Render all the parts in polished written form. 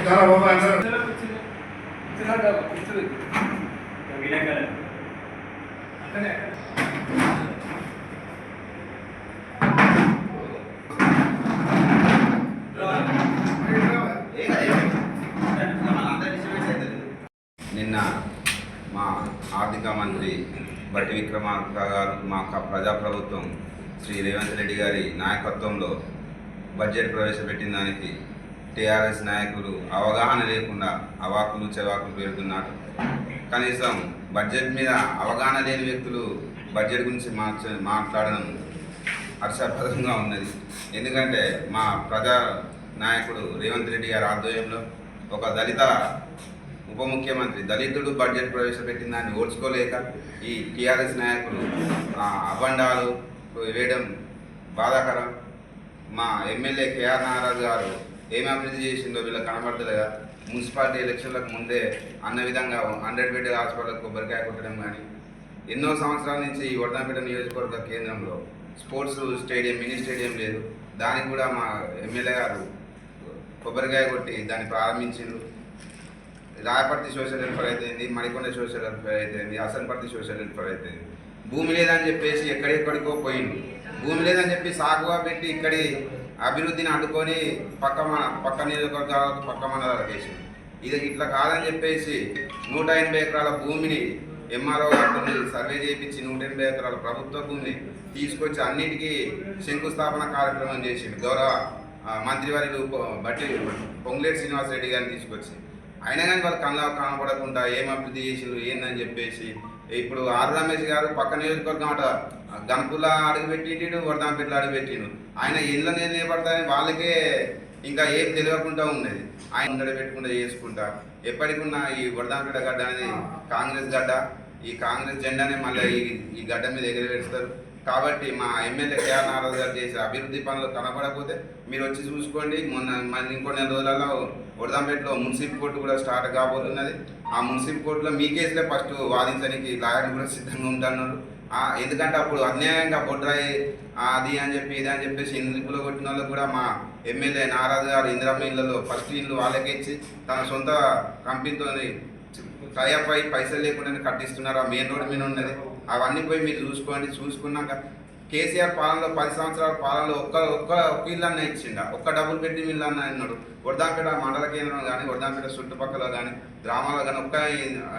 నిన్న మా ఆర్థిక మంత్రి బట్టి విక్రమార్క గారు మా ప్రజాప్రభుత్వం శ్రీ రేవంత్ రెడ్డి గారి నాయకత్వంలో బడ్జెట్ ప్రవేశపెట్టిన దానికి టీఆర్ఎస్ నాయకులు అవగాహన లేకుండా అవాకులు చెవాకులు పెడుతున్నారు. కనీసం బడ్జెట్ మీద అవగాహన లేని వ్యక్తులు బడ్జెట్ గురించి మాట్లాడడం హర్షప్రదంగా ఉన్నది. ఎందుకంటే మా ప్రజా నాయకుడు రేవంత్ రెడ్డి గారి ఆధ్వర్యంలో ఒక దళిత ఉప ముఖ్యమంత్రి దళితుడు బడ్జెట్ ప్రవేశపెట్టిన దాన్ని ఓడ్చుకోలేక ఈ టీఆర్ఎస్ నాయకులు అబండాలు వేయడం బాధాకరం. మా ఎమ్మెల్యే కేఆర్ నాగరాజు గారు ఏమి అభివృద్ధి చేసిందో వీళ్ళకి కనబడతలేదా? మున్సిపాలిటీ ఎలక్షన్లకు ముందే అన్న విధంగా 100 బెడ్ హాస్పిటల్ కొబ్బరికాయ కొట్టడం కానీ ఎన్నో సంవత్సరాల నుంచి ఈ వడ్డాంపేట నియోజకవర్గ కేంద్రంలో స్పోర్ట్స్ స్టేడియం మినీ స్టేడియం లేదు. దానికి కూడా మా ఎమ్మెల్యే గారు కొబ్బరికాయ కొట్టి దాన్ని ప్రారంభించిండ్రు. రాయపర్తి సోషల్ వెల్ఫేర్ అయితేంది, మణికొండ సోషల్ వెల్ఫేర్ అయితేంది, అసన్పర్తి సోషల్ వెల్ఫేర్ అయితేంది. భూమి లేదని చెప్పేసి ఎక్కడెక్కడికో పోయిండు. భూమి లేదని చెప్పి సాగుగా పెట్టి ఇక్కడి అభివృద్ధిని అడ్డుకొని పక్క నియోజకవర్గాలకు పక్క మండలాలకు వేసింది. ఇది ఇట్లా కాదని చెప్పేసి 180 ఎకరాల భూమిని ఎంఆర్ఓ గారితో సర్వే చేయించి 180 ఎకరాల ప్రభుత్వ భూమిని తీసుకొచ్చి అన్నిటికీ శంకుస్థాపన కార్యక్రమం చేసిండు. గౌరవ మంత్రివర్యులు బట్టి పొంగులేటి శ్రీనివాసరెడ్డి గారిని తీసుకొచ్చి అయినా కానీ వాళ్ళు కనపడకుండా ఏం అభివృద్ధి చేసిండ్రు ఏందని చెప్పేసి ఇప్పుడు ఆర్ రమేష్ గారు పక్క నియోజకవర్గం అట గణపుల అడుగుపెట్టిండు, వరదాంపేటలో అడుగుపెట్టిండు. ఆయన ఇళ్ళ నిలబడతాయని వాళ్ళకే ఇంకా ఏం తెలియకుండా ఉన్నది. ఆయన ఉండడి పెట్టుకుంటా చేసుకుంటా ఎప్పటికున్నా ఈ వరదాంపేట గడ్డ అనేది కాంగ్రెస్ గడ్డ. ఈ కాంగ్రెస్ జెండానే మళ్ళీ ఈ గడ్డ మీద ఎగరవేస్తారు. కాబట్టి మా ఎమ్మెల్యే కేఆర్ నాగరాజు గారు చేసే అభివృద్ధి పనులు కనబడకపోతే మీరు వచ్చి చూసుకోండి. మళ్ళీ ఇంకో 4 రోజులలో వరదాంపేటలో మున్సిపల్ కోర్టు కూడా స్టార్ట్ కాబోతున్నది. ఆ మున్సిపల్ కోర్టులో మీ కేసులే ఫస్ట్ వాదించడానికి లాయర్లు కూడా సిద్ధంగా ఉంటున్నారు. ఎందుకంటే అప్పుడు అన్యాయంగా బొడ్రాయి అది అని చెప్పి ఇది అని చెప్పేసి ఇండ్లు కొట్టిన వాళ్ళకు కూడా మా ఎమ్మెల్యే నాగరాజు గారు ఇందిరమ్మ ఇళ్లలో ఫస్ట్ ఇల్లు వాళ్ళకే ఇచ్చి తన సొంత కంపెనీతో టైఅప్ అయి పైసలు లేకుండా కట్టిస్తున్నారు. ఆ మెయిన్ రోడ్డు మీద ఉన్నది. అవన్నీ పోయి మీరు చూసుకోండి. చూసుకున్నాక కేసీఆర్ పాలనలో 10 సంవత్సరాల పాలనలో ఒక్క ఇల్లు అన్న ఇచ్చిండా, ఒక్క డబుల్ బెడ్రూమ్ ఇల్లు అన్న అన్నాడు. వరదాంపేట మండల కేంద్రం కానీ వరదాంపేట చుట్టుపక్కల కానీ గ్రామాల్లో కానీ ఒక్క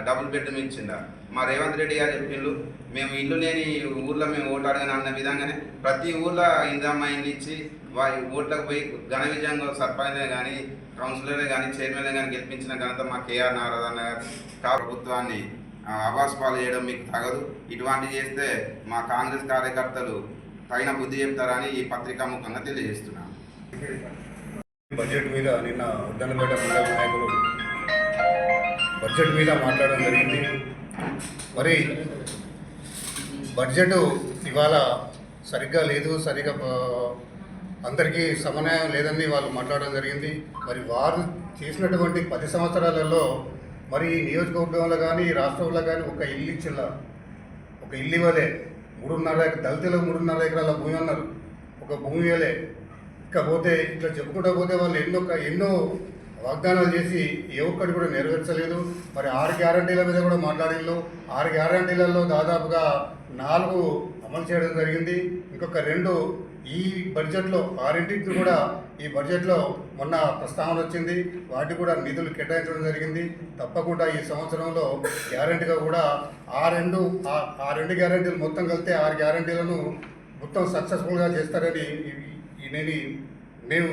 డబుల్ బెడ్రూమ్ ఇచ్చిండా. మా రేవంత్ రెడ్డి గారు చెప్పిండు మేము ఇల్లు లేని ఊర్లో మేము ఓటు అడగని అన్న విధంగానే ప్రతి ఊర్లో ఇందిరమ్మ ఇల్లు ఇచ్చి వారి ఓట్లకు పోయి ఘన విజయంగా సర్పంచ్లే కానీ కౌన్సిలర్లే కానీ చైర్మన్లే కానీ గెలిపించిన ఘనత మా కేఆర్ నాగరాజు అన్న గారు. ప్రభుత్వాన్ని అవాస్ పాలు చేయడం మీకు తగదు. ఇటువంటివి చేస్తే మా కాంగ్రెస్ కార్యకర్తలు తగిన బుద్ధి చెప్తారని ఈ పత్రికా ముఖంగా తెలియజేస్తున్నాను. బడ్జెట్ మీద నిన్న ఉద్దన్నపేట మండల నాయకులు బడ్జెట్ మీద మాట్లాడడం జరిగింది. మరి బడ్జెట్ ఇవాళ సరిగ్గా లేదు, సరిగ్గా అందరికీ సమన్వయం లేదని వాళ్ళు మాట్లాడడం జరిగింది. మరి వారు చేసినటువంటి 10 సంవత్సరాలలో మరి నియోజకవర్గంలో కానీ రాష్ట్రంలో కానీ ఒక ఇల్లు ఇచ్చిల్లా, ఒక ఇల్లు ఇవ్వలే. 3.5 దళితులు 3.5 ఎకరాల భూమి అన్నారు, ఒక భూమి ఇవ్వలే. ఇకపోతే ఇట్లా చెప్పుకుంటూ పోతే వాళ్ళు ఎన్నో వాగ్దానాలు చేసి ఏ ఒక్కటి కూడా నెరవేర్చలేదు. మరి 6 గ్యారంటీల మీద కూడా మాట్లాడిళ్ళు. 6 గ్యారంటీలలో దాదాపుగా 4 అమలు చేయడం జరిగింది. ఇంకొక 2 ఈ బడ్జెట్లో 6 కూడా ఈ బడ్జెట్లో మొన్న ప్రస్తావన వచ్చింది. వాటికి కూడా నిధులు కేటాయించడం జరిగింది. తప్పకుండా ఈ సంవత్సరంలో గ్యారంటీగా కూడా ఆ రెండు గ్యారంటీలు మొత్తం కలిస్తే 6 గ్యారంటీలను మొత్తం సక్సెస్ఫుల్గా చేస్తారని మేము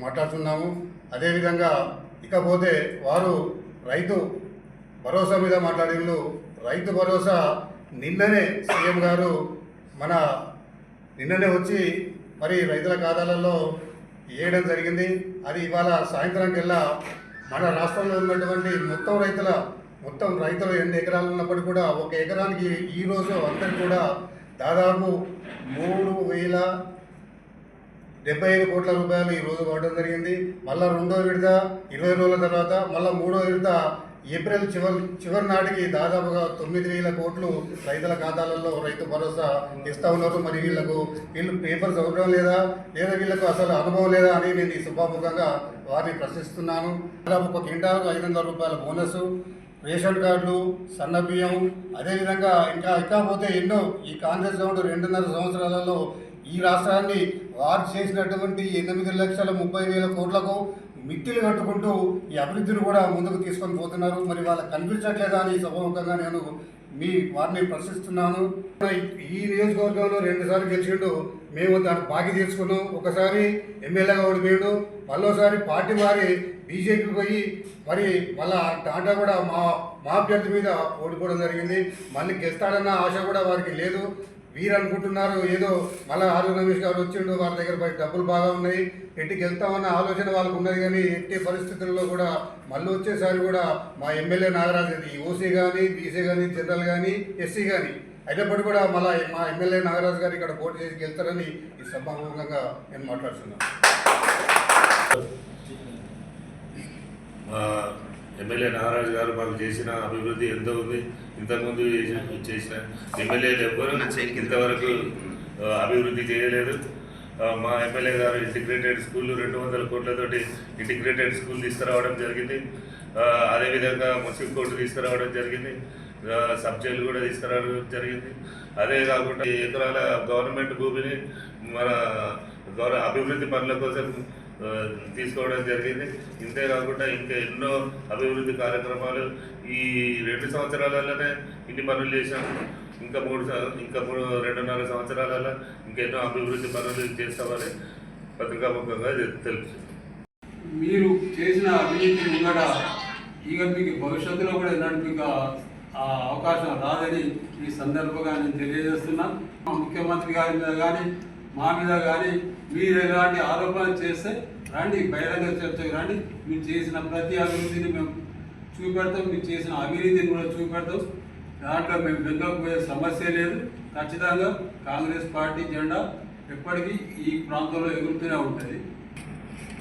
మాట్లాడుతున్నాము. అదేవిధంగా ఇకపోతే వారు రైతు భరోసా మీద మాట్లాడిళ్ళు. రైతు భరోసా నిన్ననే సీఎం గారు నిన్ననే వచ్చి మరి రైతుల ఖాతాలలో వేయడం జరిగింది. అది ఇవాళ సాయంత్రానికి వెళ్ళా మన రాష్ట్రంలో ఉన్నటువంటి మొత్తం రైతులు 8 ఎకరాలు ఉన్నప్పటికీ కూడా 1 ఎకరానికి ఈరోజు అందరికీ కూడా దాదాపు 3,075 కోట్ల రూపాయలు ఈరోజు పడడం జరిగింది. మళ్ళీ 2వ విడత 20 రోజుల తర్వాత, మళ్ళీ 3వ విడత ఏప్రిల్ చివరి నాటికి దాదాపుగా 9,000 కోట్లు రైతుల ఖాతాలలో రైతు భరోసా ఇస్తూ ఉన్నారు. మరి వీళ్ళు పేపర్ చదవడం లేదా వీళ్ళకు అసలు అనుభవం లేదా అని నేను ఈ సభాముఖంగా వారిని ప్రశ్నిస్తున్నాను. దాదాపు ఒక క్వింటాలకు 500 రూపాయల బోనస్, రేషన్ కార్డులు, సన్న బియ్యం, అదేవిధంగా ఇంకా పోతే ఎన్నో ఈ కాంగ్రెస్ గవర్నమెంట్ 2.5 సంవత్సరాలలో ఈ రాష్ట్రాన్ని వారు చేసినటువంటి 8,30,000 కోట్లకు మిట్టిలు కట్టుకుంటూ ఈ అభివృద్ధిని కూడా ముందుకు తీసుకొని పోతున్నారు. మరి వాళ్ళకి కనిపించట్లేదా అని సభాముఖంగా నేను వారిని ప్రశ్నిస్తున్నాను. ఈ నియోజకవర్గంలో 2 సార్లు గెలిచిండు, మేము దాన్ని బాకీ తీసుకున్నాం. ఒకసారి ఎమ్మెల్యేగా ఓడిపోయాడు, మళ్ళోసారి పార్టీ మారి బీజేపీకి పోయి మరి మళ్ళా టాటా కూడా మా అభ్యర్థి మీద ఓడిపోవడం జరిగింది. మళ్ళీ గెలుస్తాడన్న ఆశ కూడా వారికి లేదు. వీరు అనుకుంటున్నారు ఏదో మళ్ళీ ఆరు రమేష్ గారు వచ్చిండు, వాళ్ళ దగ్గర డబ్బులు బాగా ఉన్నాయి, ఎట్టికి వెళ్తామన్న ఆలోచన వాళ్ళకు ఉన్నది. కానీ ఎట్టి పరిస్థితుల్లో కూడా మళ్ళీ వచ్చేసారి కూడా మా ఎమ్మెల్యే నాగరాజు ఓసీ కానీ, బీసీ కానీ, జనరల్ కానీ, ఎస్సీ కానీ అయినప్పటికీ కూడా మళ్ళీ మా ఎమ్మెల్యే నాగరాజు గారు ఇక్కడ పోటీ చేసి గెలుస్తారని ఈ సభాముఖంగా నేను మాట్లాడుతున్నాను. ఎమ్మెల్యే నాగరాజు గారు మాకు చేసిన అభివృద్ధి ఎంతో ఉంది. ఇంతకుముందు చేసిన ఎమ్మెల్యేలు ఎవ్వరూ ఇంతవరకు అభివృద్ధి చేయలేదు. మా ఎమ్మెల్యే గారు ఇంటిగ్రేటెడ్ స్కూల్ 200 కోట్లతోటి ఇంటిగ్రేటెడ్ స్కూల్ తీసుకురావడం జరిగింది. అదేవిధంగా మున్సిపల్ కోర్టు తీసుకురావడం జరిగింది, సబ్ జైలు కూడా తీసుకురావడం జరిగింది. అదే కాకుండా ఎకరాల గవర్నమెంట్ భూమిని మన అభివృద్ధి పనుల కోసం తీసుకోవడం జరిగింది. ఇంతే కాకుండా ఇంకా ఎన్నో అభివృద్ధి కార్యక్రమాలు ఈ 2 సంవత్సరాలలోనే ఇన్ని పనులు చేశాము. ఇంకా 2.5 సంవత్సరాలలో ఇంకెన్నో అభివృద్ధి పనులు చేస్తామని పత్రికాముఖంగా తెలుసు. మీరు చేసిన అవినీతి ముంగట ఇక మీకు భవిష్యత్తులో కూడా ఎలాంటి మీకు ఆ అవకాశం రాదని ఈ సందర్భంగా నేను తెలియజేస్తున్నా. ముఖ్యమంత్రి గారి మీద కానీ మా మీద కానీ మీరు ఎలాంటి ఆరోపణలు చేస్తే రండి, బహిరంగ చర్చకు రండి. మీరు చేసిన ప్రతి అభివృద్ధిని మేము చూపెడతాం, మీరు చేసిన అవినీతిని కూడా చూపెడతాం. దాంట్లో మేము వెనుకపోయే సమస్య లేదు. ఖచ్చితంగా కాంగ్రెస్ పార్టీ జెండా ఎప్పటికీ ఈ ప్రాంతంలో ఎగురుతూనే ఉంటుంది.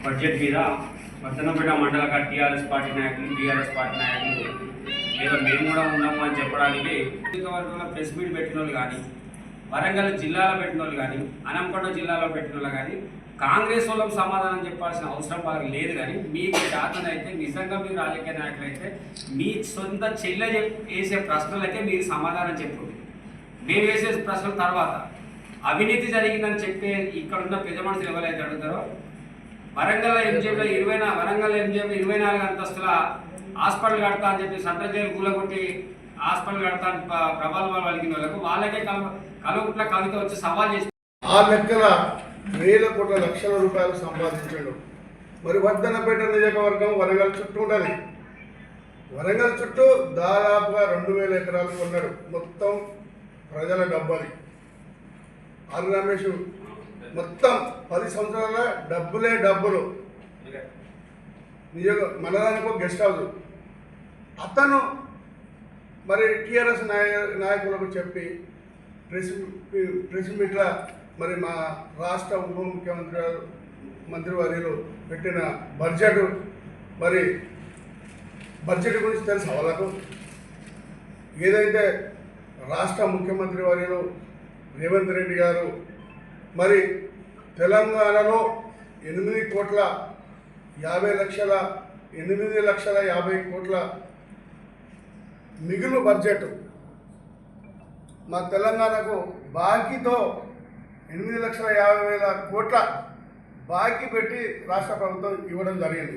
బడ్జెట్ మీద వర్ధనపేట మండల టీఆర్ఎస్ పార్టీ నాయకులు, టీఆర్ఎస్ పార్టీ నాయకులు లేదా మేము కూడా ఉన్నాము అని చెప్పడానికి నియోజకవర్గంలో ప్రెస్ మీట్ పెట్టిన వాళ్ళు కానీ, వరంగల్ జిల్లాలో పెట్టిన వాళ్ళు కానీ, అనంకొండ జిల్లాలో పెట్టిన వాళ్ళు కానీ కాంగ్రెస్ వాళ్ళకు సమాధానం చెప్పాల్సిన అవసరం వాళ్ళకి లేదు. కానీ మీకు చేతనైతే నిజంగా మీరు రాజకీయ నాయకులు అయితే మీ సొంత చెల్లె వేసే ప్రశ్నలకే మీరు సమాధానం చెప్పండి. మేము వేసే ప్రశ్నల తర్వాత అవినీతి జరిగిందని చెప్పే ఇక్కడున్న పెద్ద మనుషులు ఎవరైతే అడుగుతారో వరంగల్ ఎంజిఎంలో 24 అంతస్తుల హాస్పిటల్ కడతా అని చెప్పి సెంట్రల్ జైలు కూలగొట్టి హాస్పిటల్ కడతా ప్రభావాలు కలిగిన వాళ్ళకు వాళ్ళకే కలుగుట్ల కవిత వచ్చి సవాల్ చేసి ఆ లెక్కన వేల కోట్ల లక్షల రూపాయలు సంపాదించాడు. మరి వర్ధనపేట నియోజకవర్గం వరంగల్ చుట్టూ ఉండాలి. వరంగల్ చుట్టూ దాదాపుగా 2,000 ఎకరాలు కొన్నాడు. మొత్తం ప్రజల డబ్బులు. ఆర్ రమేష్ మొత్తం 10 సంవత్సరాల డబ్బులు. మనదానికి ఒక గెస్ట్ హౌస్. అతను మరి టీఆర్ఎస్ నాయకులకు చెప్పి ప్రెస్ మీట్ల మరి మా రాష్ట్ర ఉప మంత్రివర్యులు పెట్టిన బడ్జెట్ గురించి తెలుసు వాళ్ళకు. ఏదైతే రాష్ట్ర ముఖ్యమంత్రి వర్యులు రేవంత్ రెడ్డి గారు మరి తెలంగాణలో 8,50,50 కోట్ల మిగులు బడ్జెట్ మా తెలంగాణకు బాకీతో 8,50,000 కోట్ల బాకీ పెట్టి రాష్ట్ర ప్రభుత్వం ఇవ్వడం జరిగింది.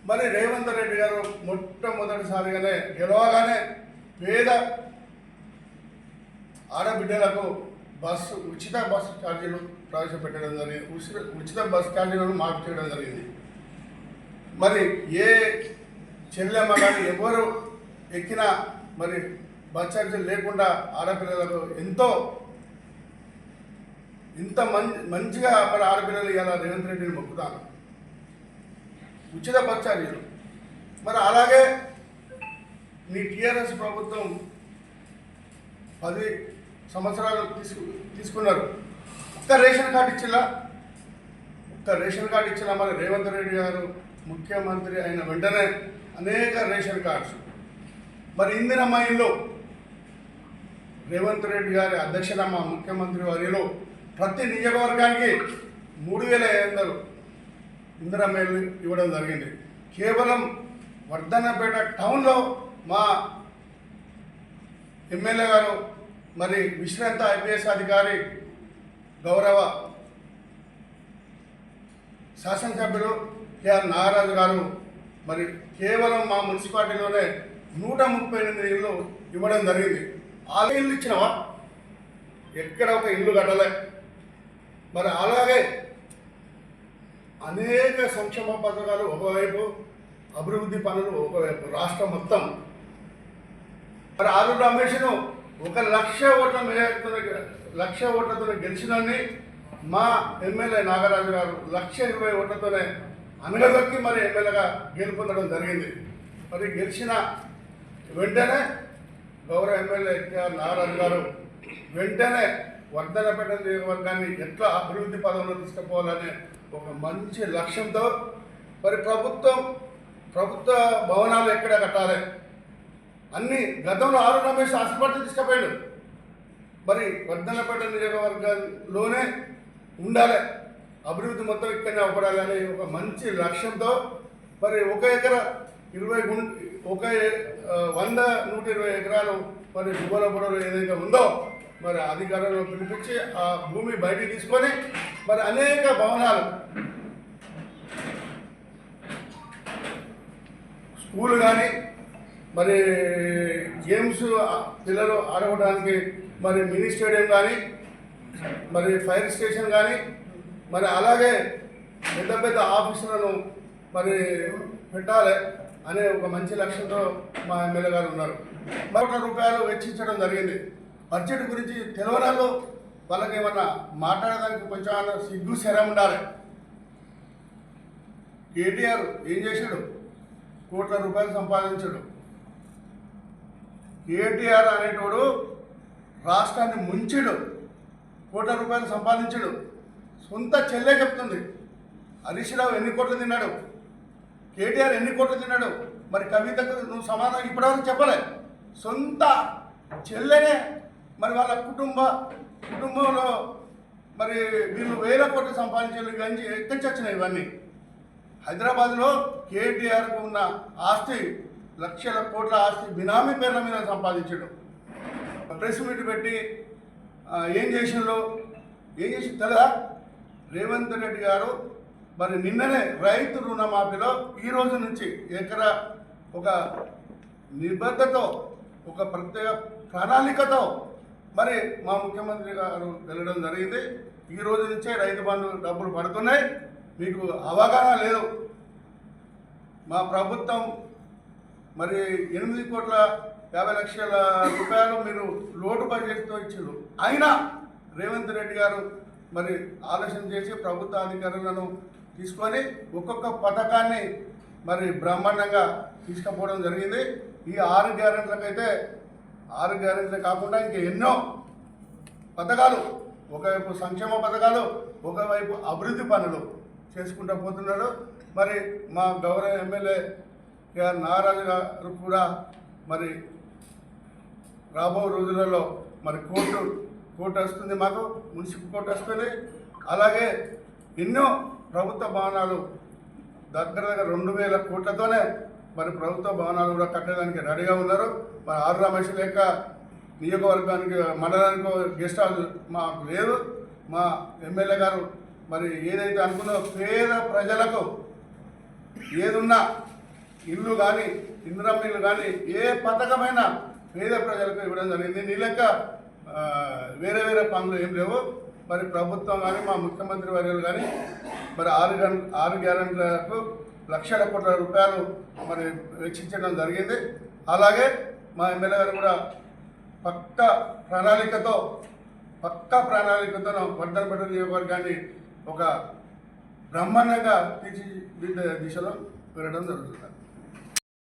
మరి రేవంత్ రెడ్డి గారు మొట్టమొదటిసారిగానే గెలవగానే పేద ఆడబిడ్డలకు ఉచిత బస్సు ఛార్జీలు ప్రవేశపెట్టడం జరిగింది. ఉచిత బస్సు ఛార్జీలను మాఫ్ చేయడం జరిగింది. మరి ఏ చెల్లెమ్మ కానీ ఎవరు ఎక్కినా మరి బస్ ఛార్జీలు లేకుండా ఆడపిల్లలకు ఇంత మంచిగా మరి ఆడపిల్లలు ఇలా రేవంత్ రెడ్డిని మొక్కుతాను. ఉచిత బస్ ఛార్జీలు. మరి అలాగే మీ టీఆర్ఎస్ ప్రభుత్వం 10 సంవత్సరాలు తీసుకున్నారు. ఒక్క రేషన్ కార్డు ఇచ్చినా మరి రేవంత్ రెడ్డి గారు ముఖ్యమంత్రి అయిన వెంటనే అనేక రేషన్ కార్డ్స్. మరి ఇందిరమ్మ ఇల్లు రేవంత్ రెడ్డి గారి అధ్యక్షత మా ముఖ్యమంత్రి వర్యులు ప్రతి నియోజకవర్గానికి 3,500 ఇందిరమ్మ ఇల్లు ఇవ్వడం జరిగింది. కేవలం వర్ధన్నపేట టౌన్లో మా ఎమ్మెల్యే గారు మరి విశ్రాంత ఐపీఎస్ అధికారి గౌరవ శాసనసభ్యుడు కేఆర్ నాగరాజు గారు మరి కేవలం మా మున్సిపాలిటీలోనే 138 ఇళ్ళు ఇవ్వడం జరిగింది. ఆ ఇల్లు ఇచ్చినవా? ఎక్కడ ఒక ఇల్లు కట్టలే. మరి అలాగే అనేక సంక్షేమ పథకాలు ఒకవైపు, అభివృద్ధి పనులు ఒకవైపు, రాష్ట్రం మొత్తం. మరి ఆరు రమేష్ను 1,00,000 ఓట్ల లక్ష ఓట్లతో గెలిచినని మా ఎమ్మెల్యే నాగరాజు గారు 1,20,000 ఓట్లతోనే అనగదొక్కి మరి ఎమ్మెల్యేగా గెలుపొందడం జరిగింది. మరి గెలిచిన వెంటనే గౌరవ ఎమ్మెల్యే కేఆర్ నాగరాజు గారు వెంటనే వర్ధనపేట నియోజకవర్గాన్ని ఎట్లా అభివృద్ధి పదంలో తీసుకుపోవాలనే ఒక మంచి లక్ష్యంతో మరి ప్రభుత్వ భవనాలు ఎక్కడ కట్టాలి అన్ని గతంలో ఆరు రమేష్ హాస్పిటల్ తీసుకుపోయాడు. మరి వర్ధనపేట నియోజకవర్గంలోనే ఉండాలి, అభివృద్ధి మొత్తం ఇక్కడనే అవ్వడాలి అనే ఒక మంచి లక్ష్యంతో మరి 1 ఎకరా 120 ఎకరాలు మరి దువ్వలపూడలో ఏదైతే ఉందో మరి అధికారులను పిలిపించి ఆ భూమి బయటికి తీసుకొని మరి అనేక భవనాలు, స్కూల్ కానీ మరి గేమ్స్ పిల్లలు ఆడుకోవడానికి మరి మినీ స్టేడియం కానీ మరి ఫైర్ స్టేషన్ కానీ మరి అలాగే పెద్ద పెద్ద ఆఫీసులను మరి పెట్టాలి అనే ఒక మంచి లక్ష్యంతో మా ఎమ్మెల్యే గారు ఉన్నారు. ₹1,00,000 వెచ్చించడం జరిగింది. బడ్జెట్ గురించి తెలవడాల్లో వాళ్ళకి ఏమన్నా మాట్లాడడానికి కొంచెం సిగ్గు శరం ఉండాలి. కేటీఆర్ ఏం చేశాడు? ₹1,00,000 సంపాదించాడు. కేటీఆర్ అనేటోడు రాష్ట్రాన్ని ముంచాడు, ₹1,00,000 సంపాదించాడు. సొంత చెల్లె చెప్తుంది హరీష్ రావు ఎన్ని కోట్లు తిన్నాడు, కేటీఆర్ ఎన్ని కోట్లు తిన్నాడు. మరి కవితకు నువ్వు సమాధానం ఇప్పటివరకు చెప్పలే. సొంత చెల్లెనే మరి వాళ్ళ కుటుంబంలో మరి వీళ్ళు 1,000 కోట్లు సంపాదించారు. గంజి ఎక్కడి వచ్చినాయి ఇవన్నీ? హైదరాబాద్లో కేటీఆర్కు ఉన్న ఆస్తి లక్షల కోట్ల ఆస్తి బినామీ పేర్ల మీద సంపాదించాడు. ప్రెస్ మీట్ పెట్టి ఏం చేసి తెలదా? రేవంత్ రెడ్డి గారు మరి నిన్ననే రైతు రుణమాఫీలో ఈ రోజు నుంచి ఎకరా ఒక నిబద్ధతతో ఒక ప్రత్యేక ప్రణాళికతో మరి మా ముఖ్యమంత్రి గారు వెళ్ళడం జరిగింది. ఈ రోజు నుంచే రైతు బంధు డబ్బులు పడుతున్నాయి. మీకు అవగాహన లేదు. మా ప్రభుత్వం మరి 8,50,00,000 మీరు లోటు బడ్జెట్తో ఇచ్చారు. అయినా రేవంత్ రెడ్డి గారు మరి ఆలోచన చేసి ప్రభుత్వ అధికారులను తీసుకొని ఒక్కొక్క పథకాన్ని మరి బ్రహ్మాండంగా తీసుకుపోవడం జరిగింది. ఈ 6 గ్యారెంటీలకైతే 6 గ్యారెంటీలు కాకుండా ఇంకా ఎన్నో పథకాలు, ఒకవైపు సంక్షేమ పథకాలు, ఒకవైపు అభివృద్ధి పనులు చేసుకుంటూ పోతున్నాడు. మరి మా గౌరవ ఎమ్మెల్యే కేఆర్ నాగరాజు గారు కూడా మరి రాబో రోజులలో మరి కోర్టు వస్తుంది, మాకు మున్సిపల్ కోర్టు వస్తుంది. అలాగే ఎన్నో ప్రభుత్వ భవనాలు దగ్గర 2,000 కోట్లతోనే మరి ప్రభుత్వ భవనాలు కూడా కట్టడానికి రెడీగా ఉన్నారు. మరి ఆరు రమేష్ లేక నియోజకవర్గానికి మండలానికి గెస్ట్ హౌస్ మాకు లేదు. మా ఎమ్మెల్యే గారు మరి ఏదైతే అనుకున్నో పేద ప్రజలకు ఏదున్నా ఇల్లు కానీ ఇందిరమ్మ ఇల్లు కానీ ఏ పథకమైనా పేద ప్రజలకు ఇవ్వడం జరిగింది. నీ లెక్క వేరే పనులు ఏం లేవు. మరి ప్రభుత్వం కానీ మా ముఖ్యమంత్రి వర్యులు కానీ మరి 6 గ్యారెంటీలకు లక్షల కోట్ల రూపాయలు మరి వెచ్చించడం జరిగింది. అలాగే మా ఎమ్మెల్యే గారు కూడా పక్కా ప్రణాళికతో వర్ధనపేట నియోజకవర్గాన్ని ఒక బ్రహ్మాండంగా తీర్చిదిద్దే దిశలో వెళ్ళడం జరుగుతుంది.